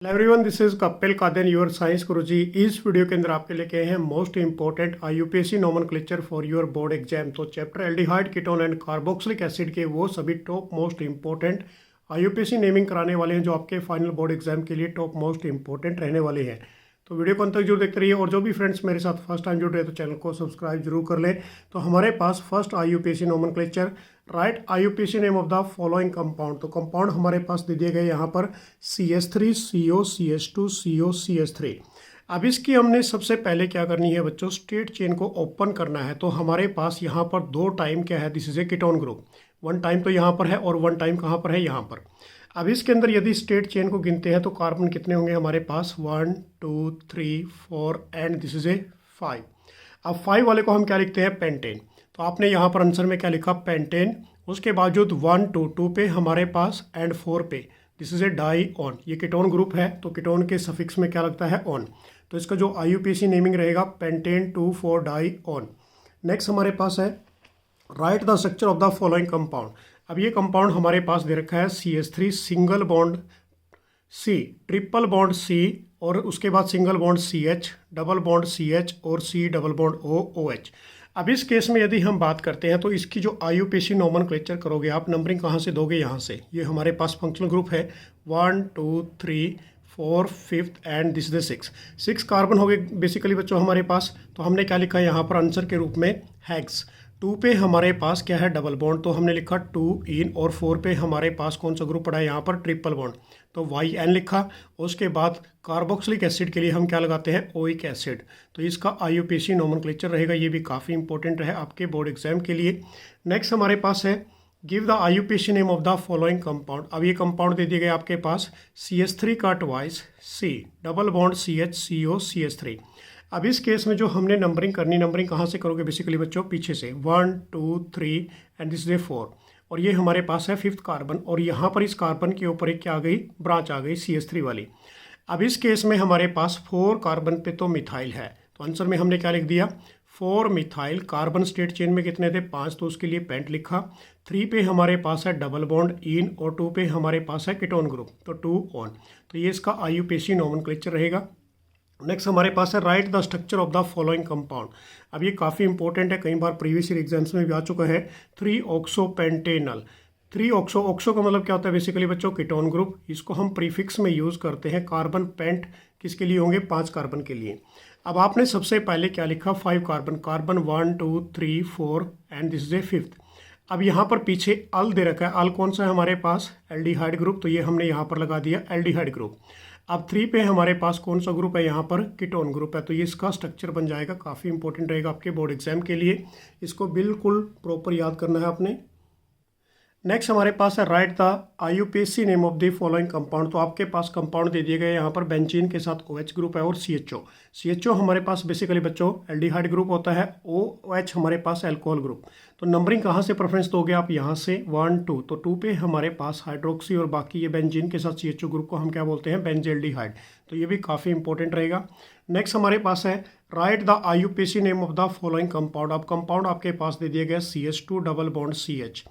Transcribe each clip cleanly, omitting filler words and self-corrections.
Hello everyone, this is Kapil Kadan your science guruji. इस video के अंदर आपके लेके आए हैं most important IUPAC nomenclature for your board exam. तो chapter aldehyde ketone and carboxylic acid के वो सभी top most important IUPAC naming कराने वाले हैं जो आपके फाइनल बोर्ड एग्जाम के लिए टॉप मोस्ट इंपॉर्टेंट रहने वाले हैं। तो वीडियो को अंत तक जरूर देखते रहिए और जो भी फ्रेंड्स मेरे साथ फर्स्ट टाइम जुड़ रहे हैं तो चैनल को सब्सक्राइब जरूर कर लें। तो हमारे पास first IUPAC nomenclature, right IUPAC name of the following compound. तो कंपाउंड हमारे पास दे दिए गए यहाँ पर CH3 CO CH2 CO CH3। अब इसकी हमने सबसे पहले क्या करनी है बच्चों, स्टेट चेन को ओपन करना है। तो हमारे पास यहाँ पर दो टाइम क्या है, this is A ketone group. One time तो यहाँ पर है और वन टाइम कहाँ पर है, यहाँ पर। अब इसके अंदर यदि स्टेट चेन को गिनते हैं तो कार्बन कितने होंगे हमारे पास, 1 2 3 4 एंड दिस इज ए 5। अब 5 वाले को हम क्या लिखते हैं, पेंटेन। तो आपने यहाँ पर आंसर में क्या लिखा, पेंटेन। उसके बावजूद 1 2 2 पे हमारे पास एंड 4 पे this is a dione. ये कीटोन ग्रुप है तो कीटोन के सफिक्स में क्या लगता है, ऑन। तो इसका जो आईयूपीएसी नेमिंग रहेगा, पेंटेन 2,4 डाई ऑन। नेक्स्ट हमारे पास है right the structure of the following compound. अब ये कंपाउंड हमारे पास दे रखा है CH3 single bond C, triple bond C, और उसके बाद single bond CH, double bond CH और C double bond O OH। अब इस केस में यदि हम बात करते हैं तो इसकी जो आईयूपीएसी नोमेनक्लेचर करोगे आप, नंबरिंग कहाँ से दोगे, यहाँ से। ये हमारे पास फंक्शनल ग्रुप है 1 2 3 4 5 एंड दिस इज 6 कार्बन हो गए बेसिकली बच्चों हमारे पास। तो हमने क्या लिखा है यहाँ पर आंसर के रूप में, हेक्स। 2 पे हमारे पास क्या है, डबल बॉन्ड, तो हमने लिखा 2 इन, और 4 पे हमारे पास कौन सा ग्रुप पड़ा है यहाँ पर, ट्रिपल बॉन्ड, तो YN लिखा। उसके बाद कार्बोक्सिलिक एसिड के लिए हम क्या लगाते हैं, ओइक एसिड। तो इसका आईयूपीएसी नोमेनक्लेचर रहेगा, ये भी काफ़ी इंपॉर्टेंट है आपके बोर्ड एग्जाम के लिए। नेक्स्ट हमारे पास है give the IUPAC name of the following compound. अब ये कंपाउंड दे दिए गए आपके पास CH3 का twice C, double bond CH CO CH3। अब इस केस में जो हमने नंबरिंग करनी, नंबरिंग कहाँ से करोगे बेसिकली बच्चों, पीछे से 1 2 3 एंड दिस इज 4, और ये हमारे पास है 5th कार्बन, और यहाँ पर इस कार्बन के ऊपर एक क्या आ गई, ब्रांच आ गई CH3 वाली। अब इस केस में हमारे पास 4 कार्बन पे तो मिथाइल है, तो आंसर में हमने क्या लिख दिया, 4 मिथाइल। कार्बन स्टेट चेन में कितने थे, 5, तो उसके लिए पेंट लिखा। 3 पे हमारे पास है डबल बॉन्ड इन, और 2 पे हमारे पास है कीटोन ग्रुप, तो 2 ऑन। तो ये इसका आईयूपीएसी नोमेनक्लेचर रहेगा। नेक्स्ट हमारे पास है right the structure of the following compound. अब ये काफ़ी इंपॉर्टेंट है, कई बार प्रीवियस ईयर एग्जाम्स में भी आ चुका है। 3 ऑक्सोपेंटेनल। 3 ऑक्सो, ऑक्सो का मतलब क्या होता है बेसिकली बच्चों, कीटोन ग्रुप। इसको हम प्रीफिक्स में यूज़ करते हैं। कार्बन पेंट किसके लिए होंगे, 5 कार्बन के लिए। अब आपने सबसे पहले क्या लिखा, 5 carbon, carbon 1 2 3 4 and this is A 5th। अब यहाँ पर पीछे अल दे रखा है, अल कौन सा है हमारे पास, एल्डिहाइड ग्रुप, तो ये हमने यहाँ पर लगा दिया एल्डिहाइड ग्रुप। अब 3 पे हमारे पास कौन सा ग्रुप है, यहाँ पर कीटोन ग्रुप है, तो ये इसका स्ट्रक्चर बन जाएगा। काफ़ी इंपॉर्टेंट रहेगा आपके बोर्ड एग्जाम के लिए, इसको बिल्कुल प्रॉपर याद करना है आपने। नेक्स्ट हमारे पास है right the IUPAC name of the following compound. तो आपके पास कंपाउंड दे दिए गए यहाँ पर, बेंजीन के साथ OH ग्रुप है और CHO। CHO हमारे पास बेसिकली बच्चों एल्डिहाइड ग्रुप होता है, OH हमारे पास अल्कोहल ग्रुप। तो नंबरिंग कहाँ से प्रेफरेंस दोगे आप, यहाँ से 1 2, तो 2 पे हमारे पास हाइड्रोक्सी, और बाकी ये बेंजीन के साथ CHO ग्रुप को हम क्या बोलते हैं, बेंजेल्डिहाइड। तो ये भी काफ़ी इंपॉर्टेंट रहेगा। नेक्स्ट हमारे पास है right the IUPAC name of the following compound. अब कंपाउंड आपके पास दे दिया गया CH2 double bond CH,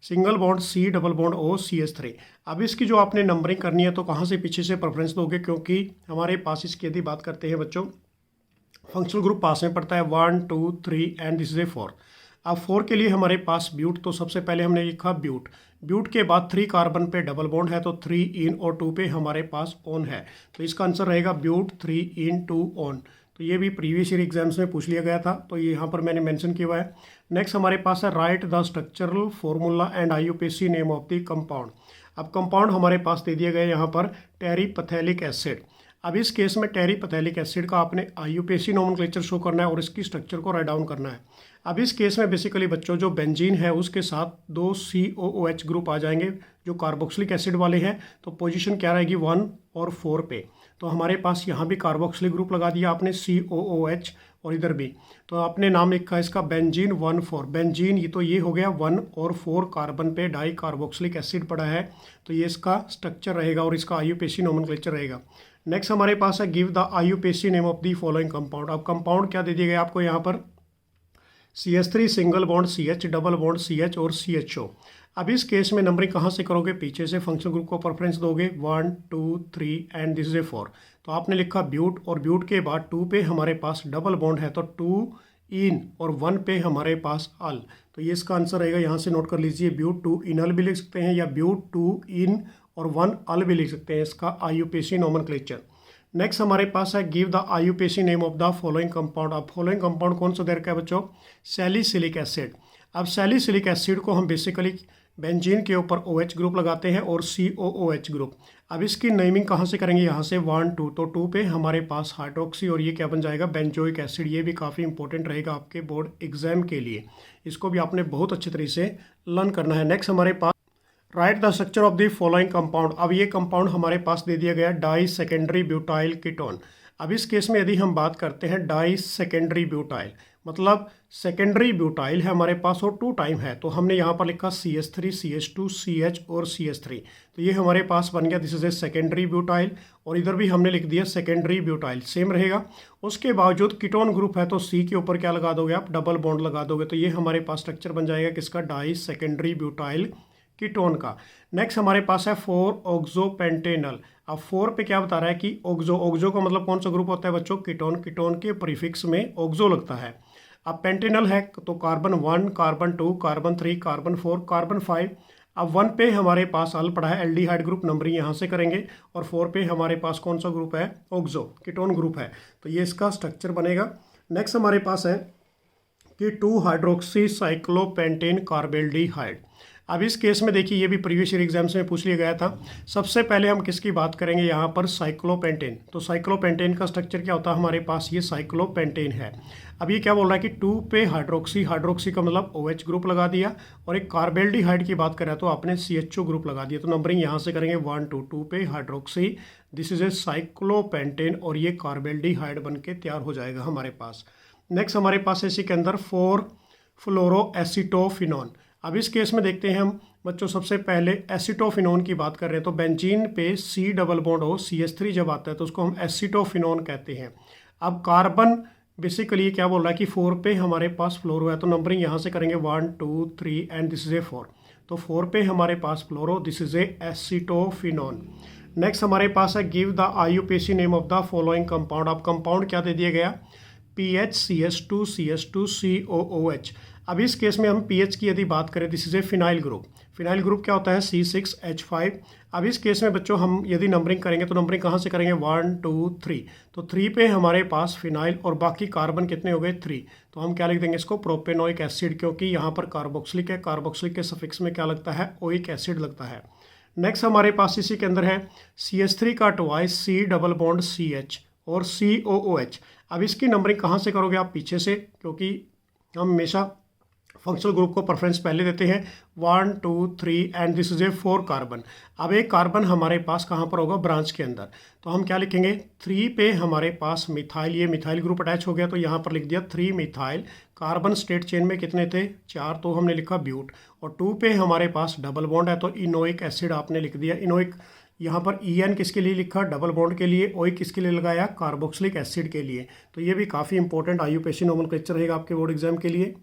single bond C, double bond O CH3। अब इसकी जो आपने नंबरिंग करनी है तो कहाँ से पीछे से प्रेफरेंस दोगे, क्योंकि हमारे पास इसकी यदि बात करते हैं बच्चों, फंक्शनल ग्रुप पास में पड़ता है 1 2 3 एंड दिस इज ए 4। अब 4 के लिए हमारे पास ब्यूट, तो सबसे पहले हमने लिखा ब्यूट। ब्यूट के बाद 3 कार्बन पे डबल बॉन्ड है, तो 3 इन, और 2 पे हमारे पास ऑन है, तो इसका आंसर रहेगा ब्यूट 3 इन 2 ऑन। तो ये भी प्रीवियस ईयर एग्जाम्स में पूछ लिया गया था, तो ये यहाँ पर मैंने मेंशन किया हुआ है। नेक्स्ट हमारे पास है right the structural formula and IUPAC name of the compound. अब कंपाउंड हमारे पास दे दिए गए यहाँ पर टेरिपथैलिक एसिड। अब इस केस में टेरिपथैलिक एसिड का आपने आईयूपीएसी नोमेनक्लेचर शो करना है और इसकी स्ट्रक्चर को राइट डाउन करना है। अब इस केस में बेसिकली बच्चों जो बेंजीन है उसके साथ 2 COOH ग्रुप आ जाएंगे जो कार्बोक्सिलिक एसिड वाले हैं, तो पोजीशन क्या रहेगी, 1 और 4 पे। तो हमारे पास यहाँ भी कार्बोक्सिलिक ग्रुप लगा दिया आपने COOH, और इधर भी तो आपने नाम लिखा इसका बेंजीन 1,4। बेंजीन ये तो ये हो गया 1 और 4 कार्बन पे डाई कार्बोक्सिलिक एसिड पड़ा है, तो ये इसका स्ट्रक्चर रहेगा और इसका आईयूपीएसी नोमेनक्लेचर रहेगा। नेक्स्ट हमारे पास है give the IUPAC name of the following compound. अब कंपाउंड क्या दे दिया गया आपको यहाँ पर, CH3 single bond CH, double bond CH और CHO। अब इस केस में नंबरिंग कहाँ से करोगे, पीछे से फंक्शनल ग्रुप को प्रेफरेंस दोगे 1 2 3 एंड दिस इज ए 4। तो आपने लिखा ब्यूट और ब्यूट के बाद 2 पे हमारे पास डबल बॉन्ड है तो 2 इन और 1 पे हमारे पास अल। तो ये इसका आंसर रहेगा, यहाँ से नोट कर लीजिए। ब्यूट 2 इन अल भी लिख सकते हैं या ब्यूट 2 इन और 1 अल भी लिख सकते हैं, इसका आईयूपीएसी नोमेनक्लेचर। नेक्स्ट हमारे पास है give the IUPAC name of the following compound. अब फॉलोइंग कंपाउंड कौन सा दे रखा है बच्चों, सैलिसिलिक एसिड। अब सैलिसिलिक एसिड को हम बेसिकली बेंजीन के ऊपर OH ग्रुप लगाते हैं और COOH ग्रुप। अब इसकी नेमिंग कहाँ से करेंगे, यहाँ से 1 2, तो 2 पे हमारे पास हाइड्रोक्सी और ये क्या बन जाएगा, बेंजोइक एसिड। ये भी काफ़ी इंपॉर्टेंट रहेगा आपके बोर्ड एग्जाम के लिए, इसको भी आपने बहुत अच्छे तरीके से लर्न करना है। नेक्स्ट हमारे पास right the structure of the following compound. अब ये कंपाउंड हमारे पास दे दिया गया डाई सेकेंडरी ब्यूटाइल कीटोन। अब इस केस में यदि हम बात करते हैं डाई सेकेंडरी ब्यूटाइल, मतलब सेकेंडरी ब्यूटाइल है हमारे पास और 2 टाइम है, तो हमने यहाँ पर लिखा CH3 CH2 CH और CH3। तो ये हमारे पास बन गया this is a secondary butyl, और इधर भी हमने लिख दिया सेकेंडरी ब्यूटाइल, सेम रहेगा। उसके बावजूद कीटोन ग्रुप है तो C के ऊपर क्या लगा दोगे आप, डबल बॉन्ड लगा दोगे। तो ये हमारे पास स्ट्रक्चर बन जाएगा किसका, डाई सेकेंडरी ब्यूटाइल कीटोन का। नेक्स्ट हमारे पास है 4 ऑक्सोपेंटेनल। अब 4 पे क्या बता रहा है कि ऑक्सो का मतलब कौन सा ग्रुप होता है बच्चों, कीटोन। कीटोन के प्रीफिक्स में ऑक्सो लगता है। अब पेंटेनल है तो carbon 1 carbon 2 carbon 3 carbon 4 carbon 5। अब 1 पे हमारे पास अल पड़ा है, एल्डिहाइड ग्रुप, नंबरिंग यहाँ से करेंगे। और 4 पे हमारे पास कौन सा ग्रुप है, ऑक्सो कीटोन ग्रुप है। तो ये इसका स्ट्रक्चर बनेगा। नेक्स्ट हमारे पास है कि 2 हाइड्रोक्सी साइक्लोपेंटेन कार्बेल्डिहाइड। अब इस केस में देखिए ये भी प्रीवियस ईयर एग्जाम्स में पूछ लिया गया था। सबसे पहले हम किसकी बात करेंगे यहाँ पर, साइक्लोपेंटेन। तो साइक्लोपेंटेन का स्ट्रक्चर क्या होता है हमारे पास, ये साइक्लोपेंटेन है। अब ये क्या बोल रहा है कि 2 पे हाइड्रोक्सी, हाइड्रोक्सी का मतलब OH ग्रुप लगा दिया, और एक कार्बेल्डिहाइड की बात करें तो आपने CHO ग्रुप लगा दिया। तो नंबरिंग यहाँ से करेंगे 1 2, 2 पे hydroxy, this is A cyclopentane, और ये कार्बेल्डिहाइड बन के तैयार हो जाएगा हमारे पास। नेक्स्ट हमारे पास इसी के अंदर 4 फ्लोरोएसिटोफिनोन। अब इस केस में देखते हैं हम बच्चों, सबसे पहले एसिटोफिनोन की बात कर रहे हैं तो बेंजीन पे C डबल बॉन्ड हो, CH3 जब आता है तो उसको हम एसिटोफिनोन कहते हैं। अब कार्बन बेसिकली क्या बोल रहा है कि 4 पे हमारे पास फ्लोरो है, तो नंबरिंग यहाँ से करेंगे 1 2 3 एंड दिस इज ए 4। तो 4 पे हमारे पास fluoro, this is a acetophenone. Next हमारे पास है give the IUPAC name of the following compound. अब कंपाउंड क्या दे दिया गया, PHCH2 CH2 COOH। अब इस केस में हम पीएच की यदि बात करें, this is A phenyl group. Phenyl group क्या होता है, C6H5। अब इस केस में बच्चों हम यदि नंबरिंग करेंगे तो नंबरिंग कहाँ से करेंगे, 1 2 3। तो 3 पे हमारे पास फिनाइल और बाकी कार्बन कितने हो गए, 3। तो हम क्या लिख देंगे इसको, प्रोपेनोइक एसिड, क्योंकि यहाँ पर कार्बोक्सिलिक है, कार्बोक्सिलिक के सफिक्स में क्या लगता है, ओइक एसिड लगता है। नेक्स्ट हमारे पास इसी के अंदर है CH3 का twice C double bond CH और COOH। अब इसकी नंबरिंग कहाँ से करोगे आप, पीछे से, क्योंकि हम हमेशा फंक्शनल ग्रुप को प्रेफरेंस पहले देते हैं। 1 2 3 and this is A 4 carbon. अब एक कार्बन हमारे पास कहाँ पर होगा, ब्रांच के अंदर। तो हम क्या लिखेंगे, 3 पे हमारे पास मिथाइल, ये मिथाइल ग्रुप अटैच हो गया तो यहाँ पर लिख दिया 3 मिथाइल। कार्बन स्टेट चेन में कितने थे, 4, तो हमने लिखा ब्यूट। और 2 पे हमारे पास डबल बॉन्ड है तो इनोइक एसिड आपने लिख दिया। इनोइक यहाँ पर EN किसके लिए लिखा, डबल बॉन्ड के लिए। ओइक किसके लिए लगाया, कार्बोक्सिलिक एसिड के लिए। तो ये भी काफ़ी इंपॉर्टेंट आईयूपीएसी नोमेनक्लेचर रहेगा आपके बोर्ड एग्जाम के लिए।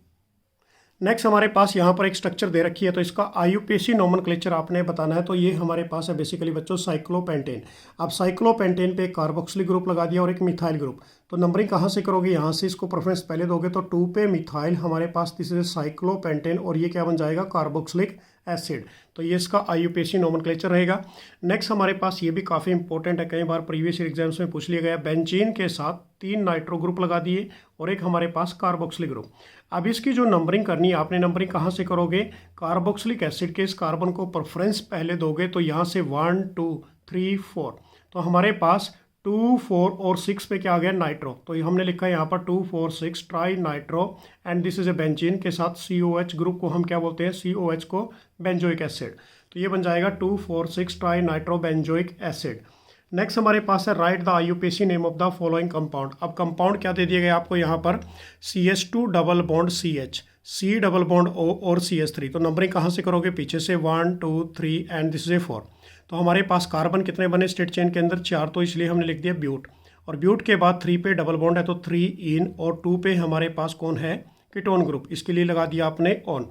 नेक्स्ट हमारे पास यहाँ पर एक स्ट्रक्चर दे रखी है तो इसका आईयूपीएसी नोमेनक्लेचर आपने बताना है। तो ये हमारे पास है बेसिकली बच्चों साइक्लोपेंटेन। अब साइक्लोपेंटेन पे एक कार्बोक्सिलिक ग्रुप लगा दिया और एक मिथाइल ग्रुप। तो नंबरिंग कहाँ से करोगे, यहाँ से इसको प्रेफरेंस पहले दोगे तो 2 पे मिथाइल हमारे पास, दिस इज साइक्लोपेंटेन, और ये क्या बन जाएगा, कार्बोक्सिलिक एसिड। तो ये इसका आईयूपीएसी नोमेनक्लेचर रहेगा। नेक्स्ट हमारे पास ये भी काफ़ी इंपॉर्टेंट है, कई बार प्रीवियस एग्जाम्स में पूछ लिया गया। बेंजीन के साथ 3 नाइट्रो ग्रुप लगा दिए और एक हमारे पास कार्बोक्सिलिक ग्रुप। अब इसकी जो नंबरिंग करनी है आपने, नंबरिंग कहाँ से करोगे, कार्बोक्सिलिक एसिड के इस कार्बन को प्रेफरेंस पहले दोगे तो यहाँ से 1 2 3 4। तो हमारे पास 2 4 और 6 पे क्या आ गया, नाइट्रो। तो ये हमने लिखा है यहाँ पर 2 4 6 tri nitro and this is A benzene के साथ COH ग्रुप को हम क्या बोलते हैं, COH को बेंजोइक एसिड। तो ये बन जाएगा 2 4 6 tri nitro benzoic acid. Next हमारे पास है right the IUPAC name of the following compound. अब कंपाउंड क्या दे दिया गया आपको यहाँ पर, CH2 double bond CH, C double bond O और CH3। तो नंबरिंग कहाँ से करोगे, पीछे से 1 2 3 एंड दिस इज ए 4। तो हमारे पास कार्बन कितने बने स्टेट चेन के अंदर, 4, तो इसलिए हमने लिख दिया ब्यूट। और ब्यूट के बाद 3 पे डबल बॉन्ड है तो 3 इन, और 2 पे हमारे पास कौन है, कीटोन ग्रुप, इसके लिए लगा दिया आपने ऑन।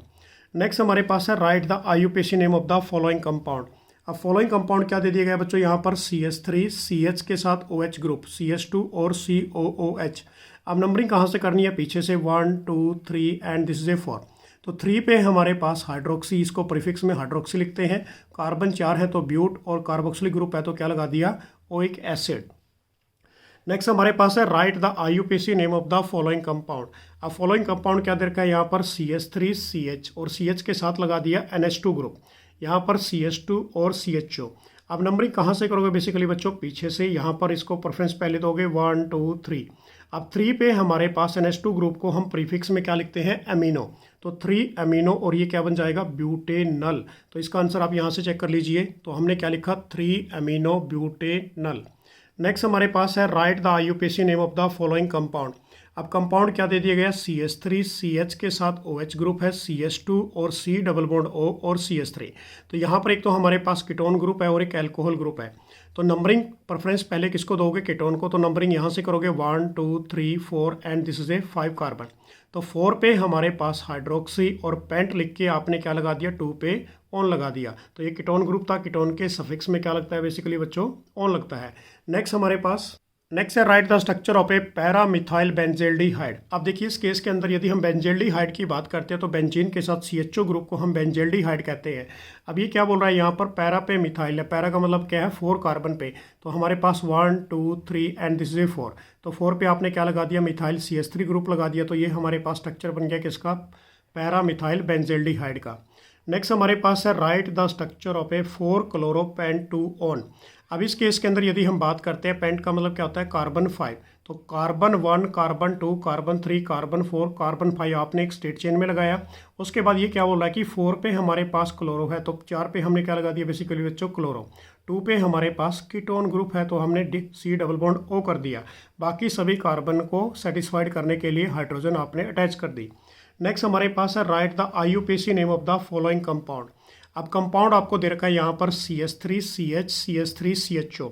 नेक्स्ट हमारे पास है right the IUPAC name of the following compound. अब फॉलोइंग कंपाउंड क्या दे दिया गया बच्चों, यहाँ पर CH3 CH के साथ OH ग्रुप, CH2 और COOH। अब नंबरिंग कहाँ से करनी है, पीछे से 1 2 3 एंड दिस इज ए 4। तो 3 पे हमारे पास हाइड्रोक्सी, इसको प्रीफिक्स में हाइड्रोक्सी लिखते हैं। कार्बन 4 है तो ब्यूट, और कार्बोक्सिलिक ग्रुप है तो क्या लगा दिया, ओइक एसिड। नेक्स्ट हमारे पास है right the IUPAC name of the following compound. अब फॉलोइंग कंपाउंड क्या दे रखा है, यहाँ पर CH3 CH और CH के साथ लगा दिया NH2 ग्रुप, यहाँ पर CH2 और CHO। अब नंबरिंग कहाँ से करोगे बेसिकली बच्चों, पीछे से। यहाँ पर इसको प्रेफरेंस पहले दोगे 1 2 3। अब 3 पे हमारे पास NH2 ग्रुप को हम प्रीफिक्स में क्या लिखते हैं, एमिनो, तो 3 एमिनो, और ये क्या बन जाएगा, ब्यूटेनल। तो इसका आंसर आप यहाँ से चेक कर लीजिए। तो हमने क्या लिखा, 3 एमिनो ब्यूटेनल। नेक्स्ट हमारे पास है right the IUPAC name of the following compound. अब कंपाउंड क्या दे दिया गया, CH3 CH के साथ OH ग्रुप है, CH2 और C डबल बॉन्ड O और CH3। तो यहाँ पर एक तो हमारे पास कीटोन ग्रुप है और एक अल्कोहल ग्रुप है। तो नंबरिंग प्रेफरेंस पहले किसको दोगे, कीटोन को। तो नंबरिंग यहाँ से करोगे 1 2 3 4 and this is A 5 carbon. तो 4 पे हमारे पास हाइड्रोक्सी और पेंट लिख के आपने क्या लगा दिया, 2 पे ऑन लगा दिया। तो ये कीटोन ग्रुप था, कीटोन के सफिक्स में क्या लगता है बेसिकली बच्चों, ऑन लगता है। नेक्स्ट हमारे पास नेक्स्ट है right the structure of a para methyl benzaldehyde. अब देखिए इस केस के अंदर यदि हम बेंजेल्डिहाइड की बात करते हैं तो बेंजीन के साथ CHO ग्रुप को हम बेंजेल्डिहाइड कहते हैं। अब ये क्या बोल रहा है, यहाँ पर पैरा पे मिथाइल है, पैरा का मतलब क्या है, 4 कार्बन पे। तो हमारे पास 1 2 3 एंड दिस इज 4। तो 4 पे आपने क्या लगा दिया, मिथाइल CH3 ग्रुप लगा दिया। तो ये हमारे पास स्ट्रक्चर बन गया किसका, पैरामिथाइल बेंजेल्डिहाइड का। नेक्स्ट हमारे पास है राइट द स्ट्रक्चर ऑफ ए 4 क्लोरोपेंटूऑन। अब इस केस के अंदर यदि हम बात करते हैं, पेंट का मतलब क्या होता है, कार्बन 5। तो carbon 1 carbon 2 carbon 3 carbon 4 carbon 5 आपने एक स्टेट चेन में लगाया। उसके बाद ये क्या बोल रहा है कि 4 पे हमारे पास क्लोरो है, तो 4 पे हमने क्या लगा दिया बेसिकली बच्चों, क्लोरो। 2 पे हमारे पास कीटोन ग्रुप है तो हमने C डबल बॉन्ड O कर दिया। बाकी सभी कार्बन को सेटिस्फाइड करने के लिए हाइड्रोजन आपने अटैच कर दी। नेक्स्ट हमारे पास है right the IUPAC name of the following compound. अब कंपाउंड आपको दे रखा है यहाँ पर CH3 CH CH3 CHO।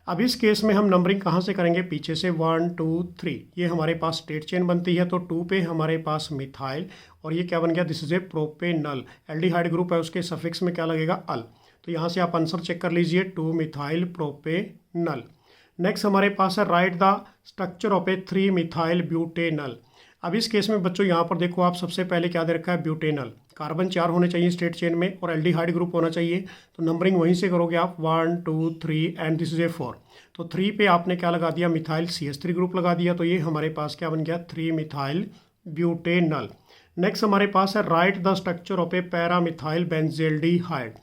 अब इस केस में हम नंबरिंग कहाँ से करेंगे, पीछे से 1 2 3। ये हमारे पास स्टेट चेन बनती है। तो 2 पे हमारे पास मिथाइल, और ये क्या बन गया, this is A propanal. Aldehyde group है, उसके सफिक्स में क्या लगेगा, अल। तो यहाँ से आप आंसर चेक कर लीजिए, 2 मिथाइल प्रोपेनल। नेक्स्ट हमारे पास है right the structure of A 3 methyl butanal. अब इस केस में बच्चों यहाँ पर देखो आप, सबसे पहले क्या दे रखा है, ब्यूटेनल। कार्बन 4 होने चाहिए स्टेट चेन में और एल्डिहाइड ग्रुप होना चाहिए। तो नंबरिंग वहीं से करोगे आप, 1 2 3 एंड दिस इज ए 4। तो 3 पे आपने क्या लगा दिया, मिथाइल CH3 ग्रुप लगा दिया। तो ये हमारे पास क्या बन गया, 3 मिथाइल ब्यूटेनल। नेक्स्ट हमारे पास है right the structure of a para methyl benzaldehyde.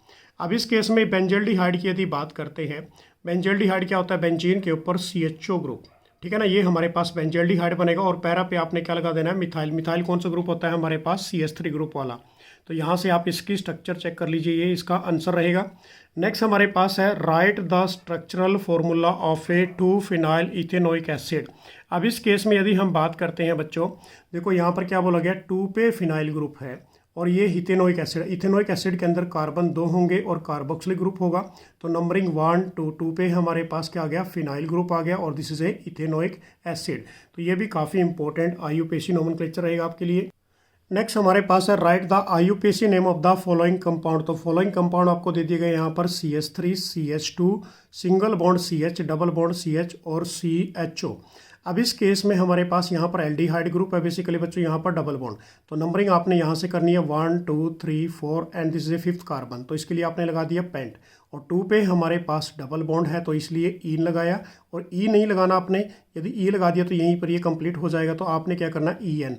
अब इस केस में बेंजेल्डिहाइड की यदि बात करते हैं, बेंजेल्डिहाइड क्या होता है, बेंजीन के ऊपर CHO ग्रुप, ठीक है ना। ये हमारे पास बेंजेल्डिहाइड बनेगा और पैरा पे आपने क्या लगा देना है, मिथाइल। मिथाइल कौन सा ग्रुप होता है हमारे पास, CH3 ग्रुप वाला। तो यहाँ से आप इसकी स्ट्रक्चर चेक कर लीजिए, ये इसका आंसर रहेगा। नेक्स्ट हमारे पास है right the structural formula of A 2 phenyl ethanoic acid. अब इस केस में यदि हम बात करते हैं बच्चों, देखो यहाँ पर क्या बोला गया, 2 पे फिनाइल ग्रुप है और ये इथेनोइक एसिड। इथेनोइक एसिड के अंदर कार्बन 2 होंगे और कार्बोक्सिलिक ग्रुप होगा। तो नंबरिंग 1 2 2 पे हमारे पास क्या आ गया, फिनाइल ग्रुप आ गया और this is A ethanoic acid. तो ये भी काफ़ी इंपॉर्टेंट IUPAC नोमेनक्लेचर रहेगा आपके लिए। नेक्स्ट हमारे पास है right the IUPAC name of the following compound. तो फॉलोइंग कंपाउंड आपको दे दिए गए यहाँ पर CH3 CH2 single bond CH double bond CH और CHO। अब इस केस में हमारे पास यहाँ पर एल्डिहाइड ग्रुप है बेसिकली बच्चों, यहाँ पर डबल बॉन्ड। तो नंबरिंग आपने यहाँ से करनी है 1 2 3 4 and this is A 5th carbon. तो इसके लिए आपने लगा दिया पेंट, और 2 पे हमारे पास डबल बॉन्ड है तो इसलिए ई लगाया। और ई नहीं लगाना आपने, यदि ई लगा दिया तो यहीं पर ये कंप्लीट हो जाएगा। तो आपने क्या करना, EN।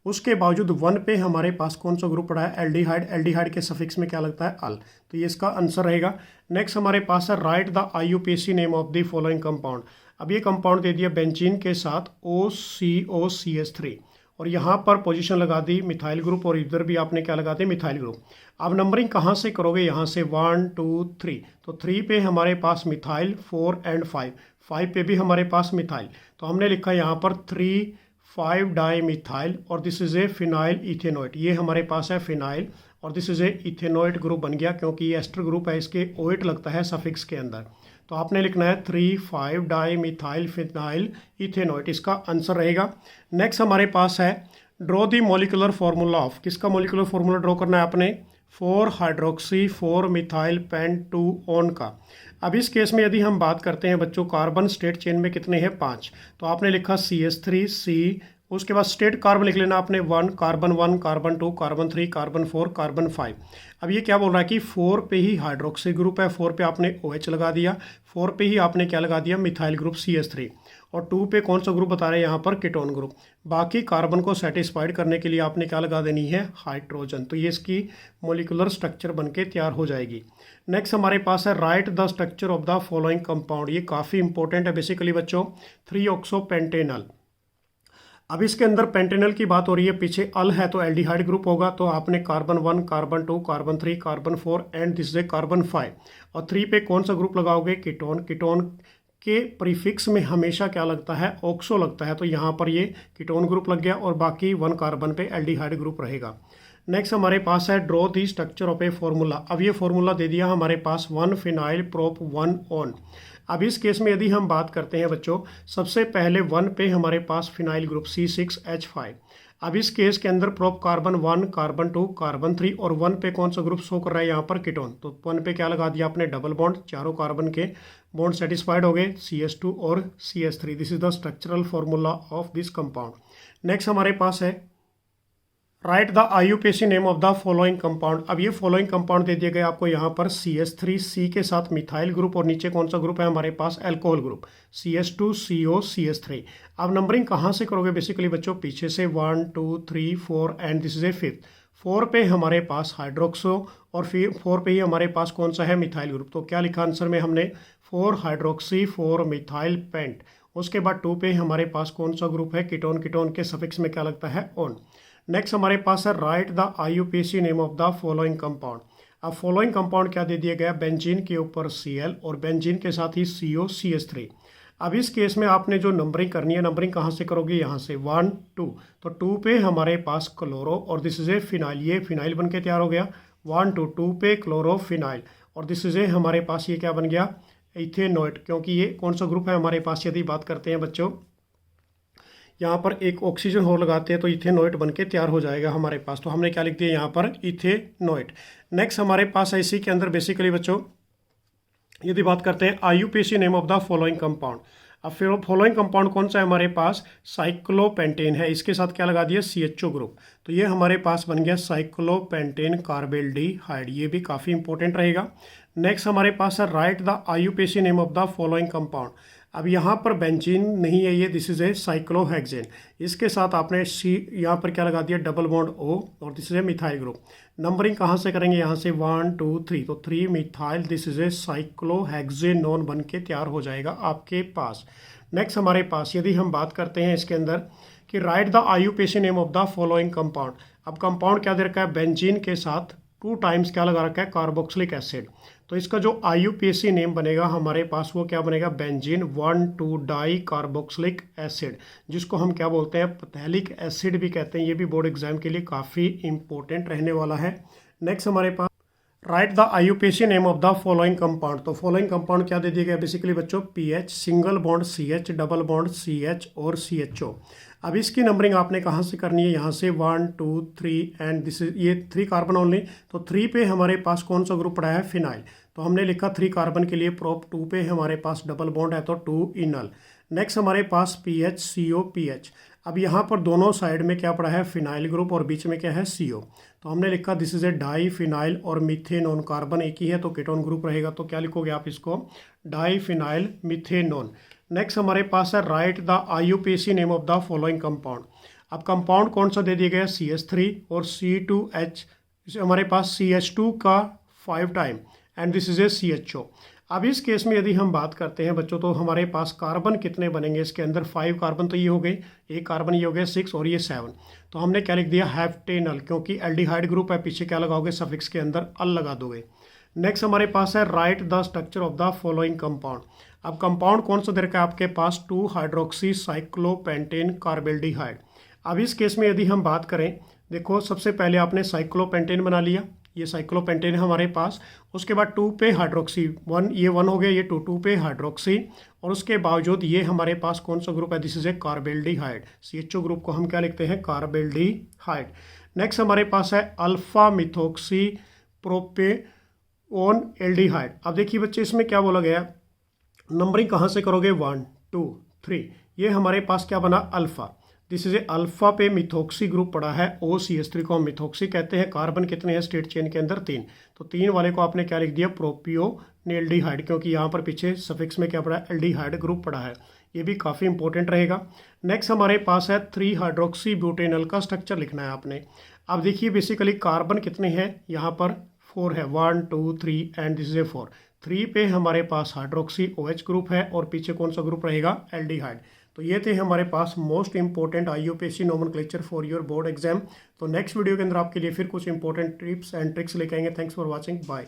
उसके बावजूद 1 पे हमारे पास कौन सा ग्रुप पड़ा है, एल्डिहाइड। एल्डिहाइड के सफिक्स में क्या लगता है, अल। तो ये इसका आंसर रहेगा। नेक्स्ट हमारे पास है right the IUPAC name of the following compound. अब ये कंपाउंड दे दिया बेंजीन के साथ OCOCH3 और यहाँ पर पोजीशन लगा दी मिथाइल ग्रुप और इधर भी आपने क्या लगा दी, मिथाइल ग्रुप। अब नंबरिंग कहाँ से करोगे, यहाँ से 1 2 3। तो 3 पे हमारे पास मिथाइल, 4 एंड 5। 5 पे भी हमारे पास मिथाइल। तो हमने लिखा यहाँ पर 3 5 डाई मिथाइल और this is A phenyl ethanoate. ये हमारे पास है फिनाइल और this is A ethanoate group बन गया, क्योंकि ये एस्टर ग्रुप है, इसके ओइट लगता है सफिक्स के अंदर। तो आपने लिखना है 3 5 डाई मिथाइल फिनाइल इथेनोइट, इसका आंसर रहेगा। नेक्स्ट हमारे पास है draw the molecular formula of, किसका मॉलिकुलर फार्मूला ड्रॉ करना है आपने, 4 हाइड्रोक्सी 4 मिथाइल पेंट 2 ऑन का। अब इस केस में यदि हम बात करते हैं बच्चों कार्बन स्टेट चेन में कितने हैं 5, तो आपने लिखा CH3 C, उसके बाद स्टेट कार्बन लिख लेना आपने 1 कार्बन 2 कार्बन 3 कार्बन 4 कार्बन 5। अब ये क्या बोल रहा है कि 4 पे ही हाइड्रोक्सी ग्रुप है, 4 पे आपने OH लगा दिया, 4 पे ही आपने क्या लगा दिया मिथाइल ग्रुप CH3, और 2 पे कौन सा ग्रुप बता रहे हैं यहाँ पर कीटोन ग्रुप। बाकी कार्बन को सेटिस्फाइड करने के लिए आपने क्या लगा देनी है हाइड्रोजन, तो ये इसकी मोलिकुलर स्ट्रक्चर बन के तैयार हो जाएगी। नेक्स्ट हमारे पास है right the structure of the following compound, ये काफ़ी इंपॉर्टेंट है बेसिकली बच्चों, 3-ऑक्सोपेंटेनल। अब इसके अंदर पेंटेनल की बात हो रही है, पीछे अल है तो एल्डिहाइड ग्रुप होगा, तो आपने carbon 1 carbon 2 carbon 3 carbon 4 and this is carbon 5, और 3 पे कौन सा ग्रुप लगाओगे कीटोन। कीटोन के प्रीफिक्स में हमेशा क्या लगता है ऑक्सो लगता है, तो यहाँ पर ये कीटोन ग्रुप लग गया और बाकी 1 कार्बन पे एल्डिहाइड ग्रुप रहेगा। नेक्स्ट हमारे पास है draw the structure of a formula. अब ये फॉर्मूला दे दिया हमारे पास 1 फिनाइल प्रोप 1 ऑन। अब इस केस में यदि हम बात करते हैं बच्चों, सबसे पहले 1 पे हमारे पास फिनाइल ग्रुप C6H5। अब इस केस के अंदर प्रोप कार्बन 1 कार्बन 2 कार्बन 3 और 1 पे कौन सा ग्रुप शो कर रहा है यहाँ पर कीटोन, तो 1 पे क्या लगा दिया आपने डबल बॉन्ड, चारों कार्बन के बॉन्ड सेटिस्फाइड हो गए CH2 और CH3। This is the structural formula of this compound. Next हमारे पास है right the IUPAC name of the following compound. अब ये फॉलोइंग कंपाउंड दे दिए गए आपको यहाँ पर CH3 C के साथ मिथाइल ग्रुप, और नीचे कौन सा ग्रुप है हमारे पास alcohol group CH2 CO CH3। अब नंबरिंग कहाँ से करोगे बेसिकली बच्चों, पीछे से 1 2 3 4 and this is A 5th। 4 पे हमारे पास हाइड्रोक्सो और फिर 4 पे ही हमारे पास कौन सा है मिथाइल ग्रुप, तो क्या लिखा आंसर में हमने 4 हाइड्रोक्सी 4 मिथाइल पेंट। उसके बाद 2 पे हमारे पास कौन सा ग्रुप है कीटोन, कीटोन के सफिक्स में क्या लगता है ऑन। नेक्स्ट हमारे पास है right the IUPAC name of the following compound. अब फॉलोइंग कंपाउंड क्या दे दिया गया, बेंजीन के ऊपर Cl और बेंजीन के साथ ही CO CH3। अब इस केस में आपने जो नंबरिंग करनी है, नंबरिंग कहाँ से करोगे, यहाँ से 1 2, तो 2 पे हमारे पास क्लोरो और दिस इज ए फिनाइल, ये फिनाइल बन के तैयार हो गया 1 2 2 पे क्लोरो फिनाइल, और दिस इज ए हमारे पास ये क्या बन गया इथेनोइट, क्योंकि ये कौन सा ग्रुप है हमारे पास, यदि बात करते हैं बच्चों यहाँ पर एक ऑक्सीजन और लगाते हैं तो इथेनोइट बन के तैयार हो जाएगा हमारे पास, तो हमने क्या लिख दिया यहाँ पर इथेनोइट। नेक्स्ट हमारे पास है इसी के अंदर बेसिकली बच्चों यदि बात करते हैं IUPAC name of the following compound. अब फिर फॉलोइंग कंपाउंड कौन सा है हमारे पास, साइक्लोपेंटेन है, इसके साथ क्या लगा दिया CHO ग्रुप, तो ये हमारे पास बन गया साइक्लोपेंटेन कार्बेल्डिहाइड, ये भी काफ़ी इंपॉर्टेंट रहेगा। नेक्स्ट हमारे पास है right the IUPAC name of the following compound. अब यहाँ पर बेंजीन नहीं है ये, दिस इज ए साइक्लोहेक्सेन, इसके साथ आपने C यहाँ पर क्या लगा दिया डबल बॉन्ड O और this is A methyl group. Numbering कहाँ से करेंगे, यहाँ से 1 2 3, तो 3 methyl this is A cyclohexanone बन के तैयार हो जाएगा आपके पास। नेक्स्ट हमारे पास यदि हम बात करते हैं इसके अंदर कि right the IUPAC name of the following compound. अब कंपाउंड क्या दे रखा है, बेंजीन के साथ 2 टाइम्स क्या लगा रखा है कार्बोक्सिलिक एसिड, तो इसका जो IUPAC नेम बनेगा हमारे पास वो क्या बनेगा, बेंजीन 1 2 डाई कार्बोक्सिलिक एसिड, जिसको हम क्या बोलते हैं पैथेलिक एसिड भी कहते हैं। ये भी बोर्ड एग्जाम के लिए काफ़ी इंपॉर्टेंट रहने वाला है। नेक्स्ट हमारे पास right the IUPAC name of the following compound. तो फॉलोइंग कंपाउंड क्या दे दिया गया बेसिकली बच्चों, PH single bond CH double bond CH और CHO। अब इसकी नंबरिंग आपने कहाँ से करनी है, यहाँ से 1 2 3 एंड दिस इज ये 3 कार्बन ओनली, तो 3 पे हमारे पास कौन सा ग्रुप पड़ा है फिनाइल, तो हमने लिखा 3 कार्बन के लिए प्रोप, 2 पे हमारे पास डबल बॉन्ड है तो 2 इनल। नेक्स्ट हमारे पास PH CO PH। अब यहाँ पर दोनों साइड में क्या पड़ा है फिनाइल ग्रुप और बीच में क्या है CO, तो हमने लिखा दिस इज ए डाई फिनाइल और मिथेनोन, कार्बन एक ही है तो कीटोन ग्रुप रहेगा, तो क्या लिखोगे आप इसको डाई फिनाइल मिथेनोन। नेक्स्ट हमारे पास है right the IUPAC name of the following compound. अब कंपाउंड कौन सा दे दिया गया, CH3 और C2H, हमारे पास CH2 का 5 time and this is A CHO। अब इस केस में यदि हम बात करते हैं बच्चों, तो हमारे पास कार्बन कितने बनेंगे इसके अंदर, 5 कार्बन तो ये हो गए, एक कार्बन ये हो गया 6 और ये 7, तो हमने क्या लिख दिया हेप्टेनल, क्योंकि एल्डिहाइड ग्रुप है, पीछे क्या लगाओगे सफिक्स के अंदर अल लगा दोगे। नेक्स्ट हमारे पास है right the structure of the following compound. अब कंपाउंड कौन सा दे रखा है आपके पास, 2 हाइड्रोक्सी साइक्लोपेंटेन कार्बेल्डिहाइड। अब इस केस में यदि हम बात करें, देखो सबसे पहले आपने साइक्लोपेंटेन बना लिया, ये साइक्लोपेंटेन है हमारे पास। उसके बाद 2 पे हाइड्रोक्सी 1, ये 1 हो गया, ये 2 पे हाइड्रोक्सी। और उसके बावजूद ये हमारे पास कौन सा ग्रुप है, this is A carbaldehyde. CHO group को हम क्या लिखते हैं, कार्बेल्डिहाइड। नेक्स्ट हमारे पास है अल्फा मिथोक्सी प्रोपेओन एल्डिहाइड। अब देखिए बच्चे इसमें क्या बोला गया, नंबरिंग कहाँ से करोगे, 1 2 3, ये हमारे पास क्या बना, alpha. This is A alpha पे मिथोक्सी ग्रुप पड़ा है, OCH3 को हम मिथोक्सी कहते हैं। कार्बन कितने हैं स्टेट चेन के अंदर, 3। तो 3 वाले को आपने क्या लिख दिया, प्रोपियोनेल्डिहाइड, क्योंकि यहाँ पर पीछे सफिक्स में क्या पड़ा है, एल्डिहाइड ग्रुप पड़ा है। ये भी काफ़ी इंपॉर्टेंट रहेगा। नेक्स्ट हमारे पास है 3 हाइड्रोक्सी ब्यूटेनॉल का स्ट्रक्चर लिखना है आपने। अब देखिए बेसिकली कार्बन कितने हैं, यहाँ पर 4 है, 1 2 3 एंड दिस इज ए 4। 3 पे हमारे पास हाइड्रोक्सी OH ग्रुप है और पीछे कौन सा ग्रुप रहेगा, एल्डिहाइड। तो ये थे हमारे पास most important IUPAC nomenclature for your board exam. तो नेक्स्ट वीडियो के अंदर आपके लिए फिर कुछ इंपॉर्टेंट टिप्स एंड ट्रिक्स लेके आएंगे। Thanks for watching, bye.